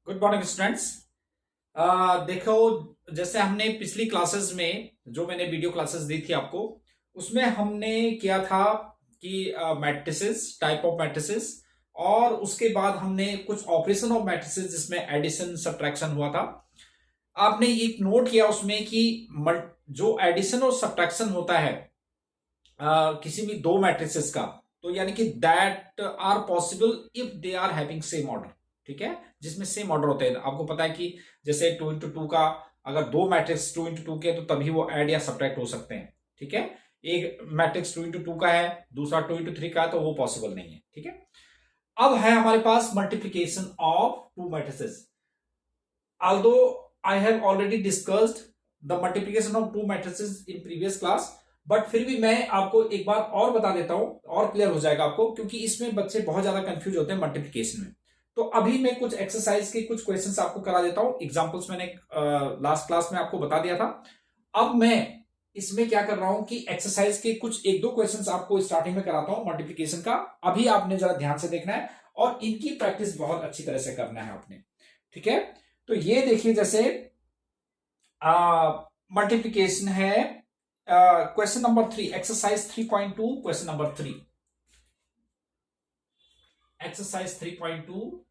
Good morning students. देखो, जैसे हमने पिछली क्लासेस में जो मैंने वीडियो क्लासेस दी थी आपको, उसमें हमने किया था कि मैट्रिसेस, टाइप ऑफ मैट्रिसेस, और उसके बाद हमने कुछ ऑपरेशन ऑफ मैट्रिसेस जिसमें एडिशन सब्ट्रैक्शन हुआ था। आपने एक नोट किया उसमें कि जो एडिशन और सब्ट्रैक्शन होता है किसी भी दो मैट्रिसेस का, तो यानी कि that are possible if they are having same order. ठीक है, जिसमें सेम ऑर्डर होते हैं। आपको पता है कि जैसे 2 into 2 का, अगर दो मैट्रिक्स 2 into 2 के, तो तभी वो ऐड या सब्ट्रैक्ट हो सकते हैं। ठीक है, एक मैट्रिक्स 2 into 2 का है, दूसरा 2 into 3 का है, तो वो पॉसिबल नहीं है। ठीक है, अब है हमारे पास multiplication of two matrices. Although I have already discussed the multiplication of two matrices in previous class, but फिर भी मैं आपको एक बार और बता देता हूं, और क्लियर हो जाएगा आपको, क्योंकि इसमें बच्चे बहुत ज्यादा कंफ्यूज होते हैं मल्टीप्लिकेशन में। तो अभी मैं कुछ एक्सरसाइज के कुछ क्वेश्चंस आपको करा देता हूं। एग्जांपल्स मैंने लास्ट क्लास में आपको बता दिया था। अब मैं इसमें क्या कर रहा हूं कि एक्सरसाइज के कुछ एक दो क्वेश्चंस आपको स्टार्टिंग में कराता हूं मल्टीप्लिकेशन का। अभी आपने जरा ध्यान से देखना है और इनकी प्रैक्टिस बहुत अच्छी तरह से करना है आपने। ठीक है, तो ये देखिए, जैसे मल्टीप्लिकेशन है। Question number 3, exercise 3.2, question number 3, exercise 3.2,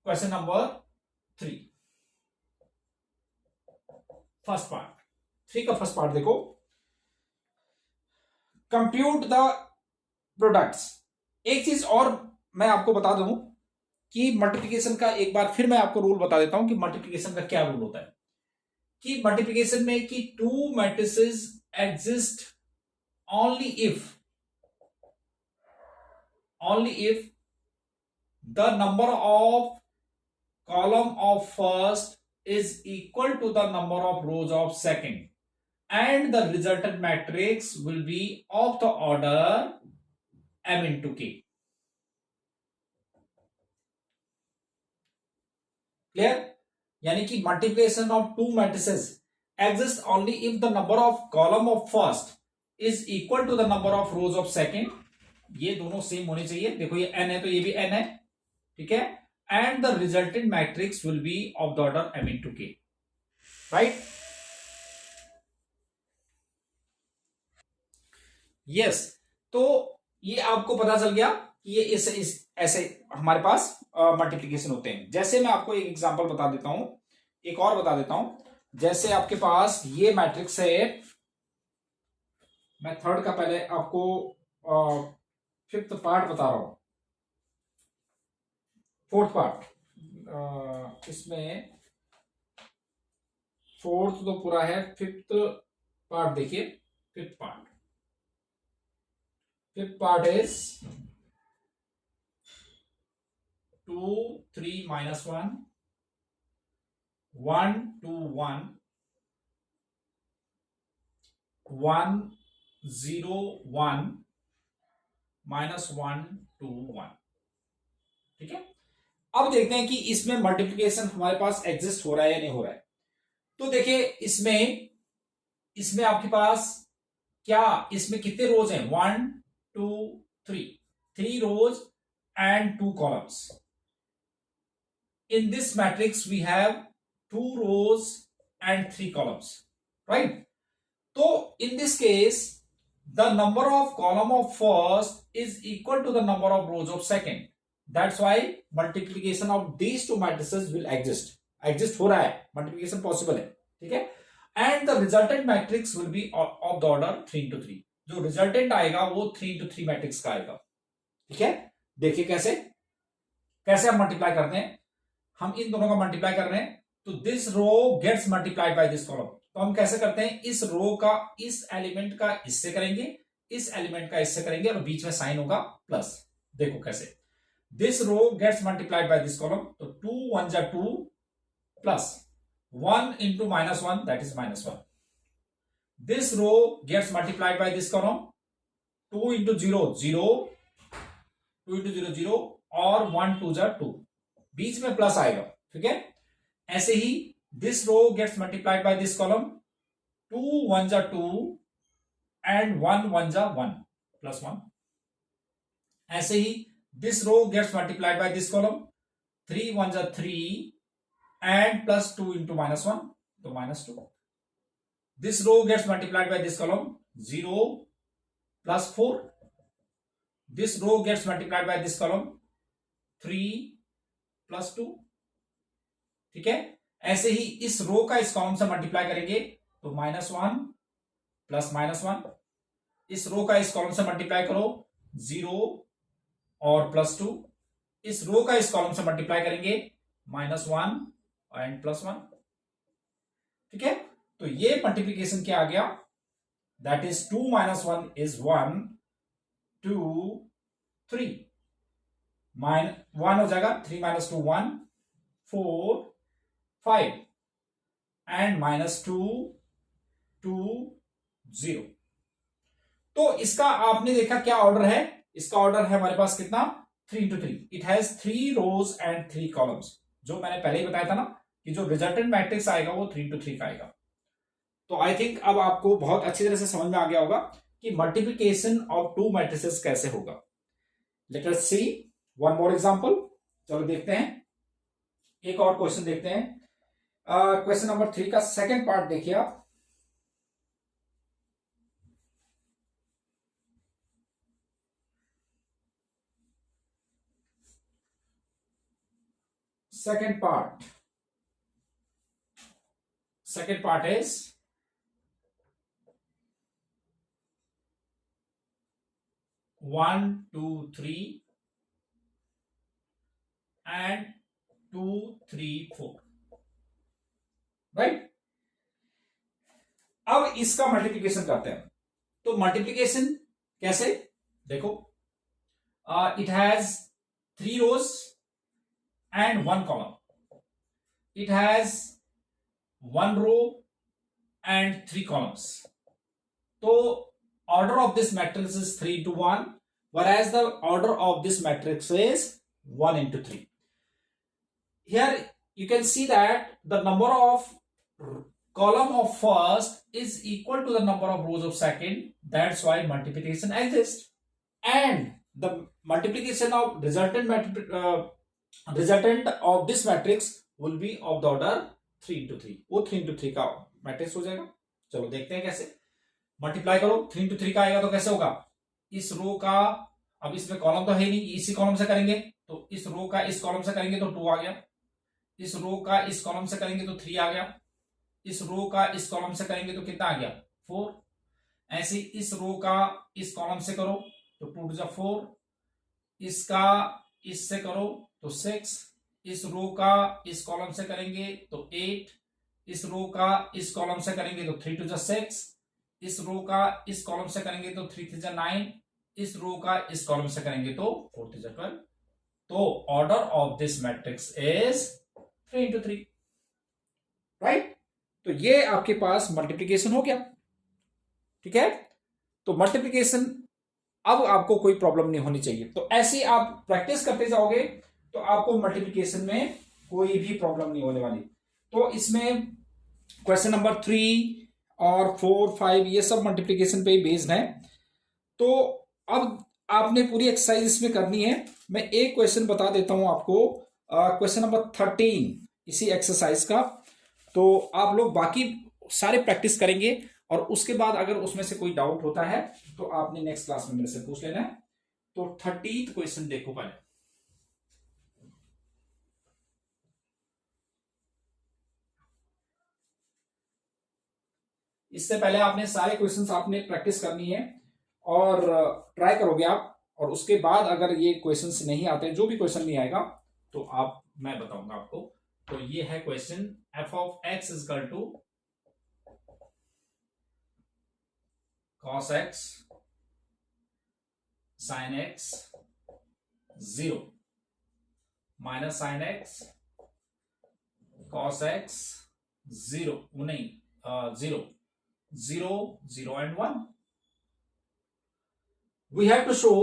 question number 3, first part. 3 का फर्स्ट पार्ट देखो, कंप्यूट द प्रोडक्ट्स। एक चीज और मैं आपको बता दूं कि मल्टीप्लिकेशन का एक बार फिर मैं आपको रूल बता देता हूं कि मल्टीप्लिकेशन का क्या रूल होता है। कि मल्टीप्लिकेशन में कि to matrices exist only if the number of column of first is equal to the number of rows of second, and the resultant matrix will be of the order m into k. Clear? यानी कि multiplication of two matrices exist only if the number of column of first is equal to the number of rows of second. ये दोनों same होने चाहिए। देखो, ये n है तो ये भी n है। ठीक है, and the resultant matrix will be of the order m into k, right? Yes, तो ये आपको पता चल गया कि ये ऐसे हमारे पास मल्टीप्लिकेशन होते हैं। जैसे मैं आपको एक एग्जांपल बता देता हूं, एक और बता देता हूं। जैसे आपके पास ये मैट्रिक्स है, मैं थर्ड का पहले आपको फिफ्थ पार्ट बता रहा हूं, फोर्थ पार्ट। इसमें फोर्थ तो पूरा है, फिफ्थ पार्ट देखिए। Fifth part is 2 3 -1 1 2 1 1 0 1 -1 2 1। ठीक है, अब देखते हैं कि इसमें मल्टीप्लिकेशन हमारे पास एग्जिस्ट हो रहा है या नहीं हो रहा है। तो देखिए, इसमें आपके पास क्या, इसमें कितने रोज हैं? 1 2 3 rows and 2 columns. In this matrix we have 2 rows and 3 columns, right? So in this case the number of column of first is equal to the number of rows of second. That's why multiplication of these two matrices will exist हो रहा है, multiplication possible है। ठीक है, and the resultant matrix will be of the order 3 into 3। जो resultant आएगा वो 3 into 3 matrix का आएगा। ठीक है, देखिए कैसे हम मल्टीप्लाई करते हैं। हम इन दोनों का मल्टीप्लाई कर रहे हैं, तो this row gets multiplied by this column. तो हम कैसे करते हैं, इस रो का इस एलिमेंट का इससे करेंगे, इस एलिमेंट का इससे करेंगे, और बीच में साइन होगा प्लस। देखो कैसे, this row gets multiplied by this column, तो 2 1 जा 2 plus 1 into -1 that is -1। This row gets multiplied by this column, 2 into 0 0, 2 into 0 0, और 1 2 जा 2, बीच में प्लस आएगा। ठीक है, ऐसे ही this row gets multiplied by this column, 2 1 जा 2 एंड 1 1 जा 1 +1। ऐसे ही this row gets multiplied by this column, 3 1 जा 3 एंड प्लस 2 इंटू -1, तो -2. This row gets multiplied by this column, 0 plus 4. This row gets multiplied by this column, 3 plus 2. ठीक है. ऐसे ही इस रो का इस कॉलम से मल्टीप्लाई करेंगे तो -1 प्लस -1. इस रो का इस कॉलम से मल्टीप्लाई करो, 0 और +2. इस रो का इस कॉलम से मल्टीप्लाई करेंगे, -1 एंड +1. ठीक है. तो ये मल्टीप्लीकेशन क्या आ गया, दैट इज 2 - 1 इज 1, 2 3, 1 हो जाएगा, 3 - 2 1, 4 5 एंड -2 2 0. तो इसका आपने देखा क्या ऑर्डर है, इसका ऑर्डर है हमारे पास कितना, 3 into 3. It has 3 rows and 3 columns. जो मैंने पहले ही बताया था ना कि जो रिजल्टेंट मैट्रिक्स आएगा वो 3 into 3 का आएगा. तो आई थिंक अब आपको बहुत अच्छी तरह से समझ में आ गया होगा कि मल्टीप्लीकेशन ऑफ टू मैट्रिसेस कैसे होगा. लेट अस सी वन मोर एग्जांपल. चलो देखते हैं, एक और क्वेश्चन देखते हैं. क्वेश्चन नंबर 3 का सेकंड पार्ट देखिए आप. Second part is 1 2 3 and 2 3 4, right. अब इसका मल्टीप्लीकेशन करते हैं. तो मल्टीप्लीकेशन कैसे, देखो, it has 3 rows and 1 column. It has 1 row and 3 columns. So order of this matrix is 3 to 1, whereas the order of this matrix is 1 into 3. Here you can see that the number of column of first is equal to the number of rows of second. That's why multiplication exists. And the multiplication of resultant of this matrix will be of the order 3 into 3. वो 3 into 3 का matrix हो जाएगा. चलो देखते हैं कैसे. Multiply करो, 3 into 3 का आएगा तो कैसे होगा, इस रो का, अब इसमें कॉलम तो है नहीं, इसी कॉलम से करेंगे तो इस रो का इस कॉलम से करेंगे तो 2 आ गया. इस रो का इस कॉलम से करेंगे तो 3 आ गया. इस रो का इस कॉलम से करेंगे तो कितना आ गया, 4. ऐसे इस रो का इस कॉलम से करो तो 2 to 4. इसका इससे करो तो 6. इस रो का इस कॉलम से करेंगे तो 8. इस रो का इस कॉलम से करेंगे तो 3 to 6. इस रो का इस कॉलम से करेंगे तो 3 to 9. इस रो का इस कॉलम से करेंगे तो 4 to 12. तो order of this matrix is 3 into 3, right. तो ये आपके पास मल्टीप्लीकेशन हो गया. ठीक है. तो मल्टीप्लीकेशन अब आपको कोई प्रॉब्लम नहीं होनी चाहिए. तो ऐसे आप प्रैक्टिस करते जाओगे तो आपको मल्टीप्लिकेशन में कोई भी प्रॉब्लम नहीं होने वाली. तो इसमें क्वेश्चन नंबर 3 और 4 5 ये सब मल्टीप्लिकेशन पे ही बेस्ड है. तो अब आपने पूरी एक्सरसाइज इसमें करनी है. मैं एक क्वेश्चन बता देता हूं आपको, क्वेश्चन नंबर 13 इसी एक्सरसाइज का. तो आप लोग बाकी सारे प्रैक्टिस करेंगे और उसके बाद अगर उसमें से कोई डाउट होता है तो आपने नेक्स्ट क्लास में मेरे से पूछ लेना है. तो 13th क्वेश्चन देखो पहले. इससे पहले आपने सारे क्वेश्चंस आपने प्रैक्टिस करनी है और ट्राई करोगे आप. और उसके बाद अगर ये क्वेश्चंस नहीं आते, जो भी क्वेश्चन नहीं आएगा तो आप, मैं बताऊंगा आपको. तो ये है question, f of x is equal to cos x sin x 0 minus sin x cos x 0 नहीं 0 0 0 and 1. We have to show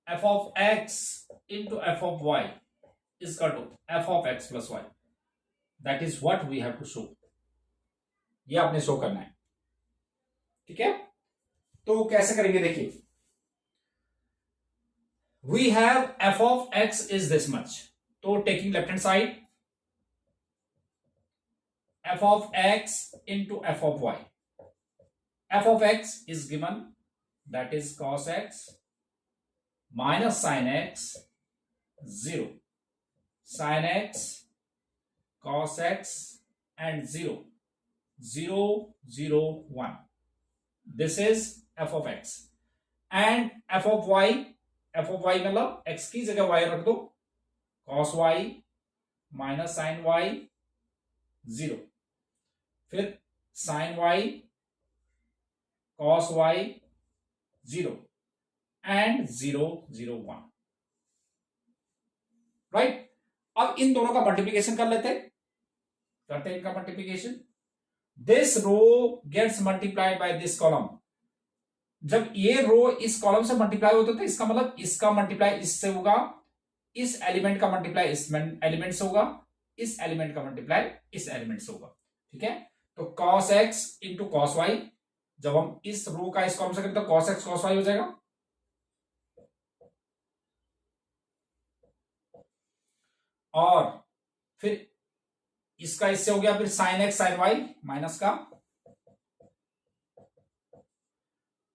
f of x into f of y is equal to f of x plus y. That is what we have to show. ये आपने show करना है. ठीक है, तो कैसे करेंगे देखिए, we have F of X is this much, तो taking left hand side f of x into f of y. f of x is given, that is cos x minus sin x 0, sin x cos x and 0 0 0 1. This is f of x and f of y. f of y मतलब x की जगह y रख दो, cos y minus sin y 0, फिर sin y cos y 0 and 0 0 1, right. अब इन दोनों का multiplication कर लेते हैं, करते हैं इनका multiplication. This row gets multiplied by this column, जब ये रो इस कॉलम से मल्टीप्लाई होता है तो इसका मतलब इसका मल्टीप्लाई इससे होगा, इस एलिमेंट का मल्टीप्लाई इस एलिमेंट से होगा, इस एलिमेंट का मल्टीप्लाई इस एलिमेंट से होगा, ठीक है। तो cos x into cos y, जब हम इस रो का इस कॉलम से करें तो cos x cos y हो जाएगा, और फिर इसका इससे हो गया, फिर sin x sin y minus का,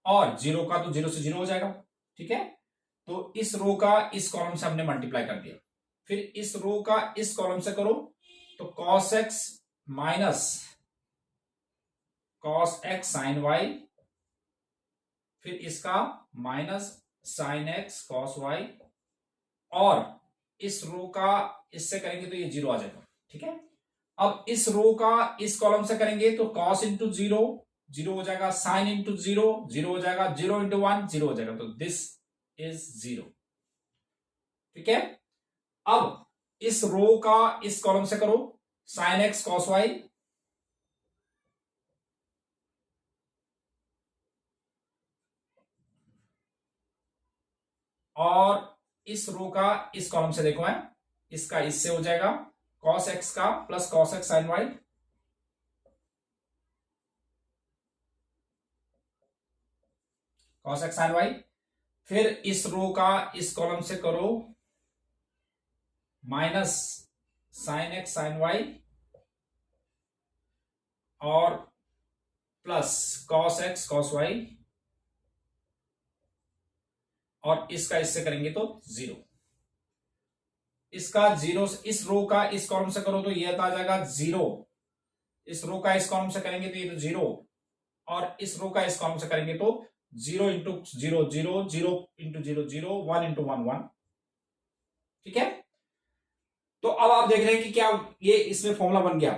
और जीरो का तो जीरो से जीरो हो जाएगा, ठीक है। तो इस रो का इस कॉलम से हमने मल्टीप्लाई कर दिया, फिर इस रो का इस कॉलम से करो तो cos x minus cos x sin y, फिर इसका minus sin x cos y, और इस रो का इससे करेंगे तो ये जीरो आ जाएगा, ठीक है। अब इस रो का इस कॉलम से करेंगे तो cos इंटू जीरो जीरो हो जाएगा, sin इंटू जीरो जीरो हो जाएगा, जीरो इंटू वन जीरो हो जाएगा, तो दिस इज जीरो, ठीक है। अब इस रो का इस कॉलम से करो sin x cos y, और इस रो का इस कॉलम से देखो है, इसका इससे हो जाएगा cos x का plus cos x sin y, cos x sin y, फिर इस रो का इस कॉलम से करो minus sin x sin y और plus cos x cos y, और इसका इससे करेंगे तो जीरो, इसका जीरो, इस रो का इस कॉलम से करो तो ये आ जाएगा जीरो, इस रो का इस कॉलम से करेंगे तो ये तो जीरो, और इस रो का इस कॉलम से करेंगे तो zero into zero zero, zero into zero zero, one into one one, ठीक है। तो अब आप देख रहे हैं कि क्या ये इसमें फॉर्मूला बन गया,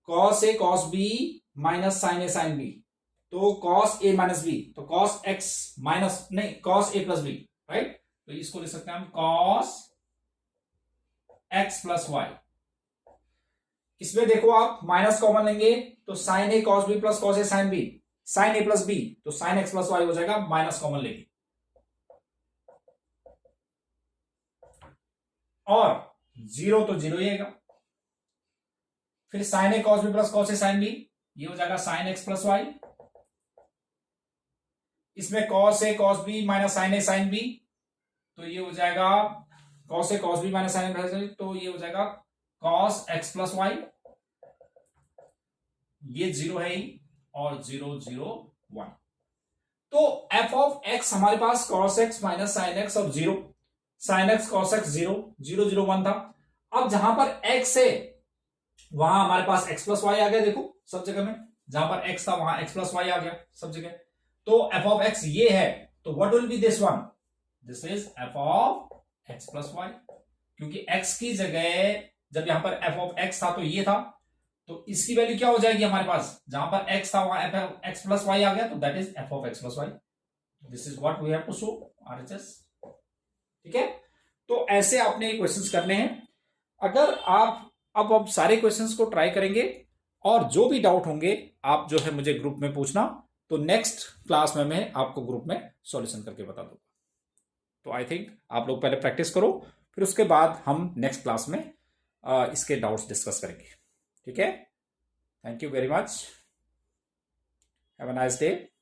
cos a cos b minus sin a sin b, तो cos a माइनस बी, तो cos x माइनस नहीं cos a plus b, right. तो इसको लिख सकते हैं हम cos x प्लस वाई। इसमें देखो आप माइनस कॉमन लेंगे तो sin a cos b plus cos a sin b, sin a plus b तो sin x प्लस वाई हो जाएगा, माइनस कॉमन लेंगे, और जीरो तो जीरो ही आएगा, फिर sin a cos b plus cos a sin b, ये हो जाएगा sin x प्लस वाई, इसमें cos a cos b minus sin a sin b, तो ये हो जाएगा cos a cos b minus sin a, तो ये हो जाएगा cos x प्लस वाई, ये जीरो है ही, और जीरो जीरो वन, तो f ऑफ x हमारे पास cos x minus sin x और zero, sin x cos x zero zero zero one था। अब जहां पर x है वहां हमारे पास x प्लस वाई आ गया, देखो सब जगह में जहां पर x था वहां x प्लस वाई आ गया सब जगह, तो f ऑफ x ये है, तो what will be this one, this is f of x plus y, क्योंकि x की जगह जब यहां पर f ऑफ x था तो ये था, तो इसकी वैल्यू क्या हो जाएगी हमारे पास, जहां पर x था वहां f of x plus Y आ गया, तो that is f of x plus Y, this is what we have to show RHS, ठीक है। तो ऐसे आपने क्वेश्चंस करने हैं। अगर आप सारे क्वेश्चंस को ट्राई करेंगे और जो भी डाउट होंगे आप जो है मुझे ग्रुप में पूछना, तो नेक्स्ट क्लास में मैं आपको ग्रुप में सॉल्यूशन करके बता दूंगा। तो आई थिंक आप लोग पहले प्रैक्टिस करो, फिर उसके बाद हम नेक्स्ट क्लास में इसके डाउट्स डिस्कस करेंगे, ठीक है। Thank you very much. Have a nice day.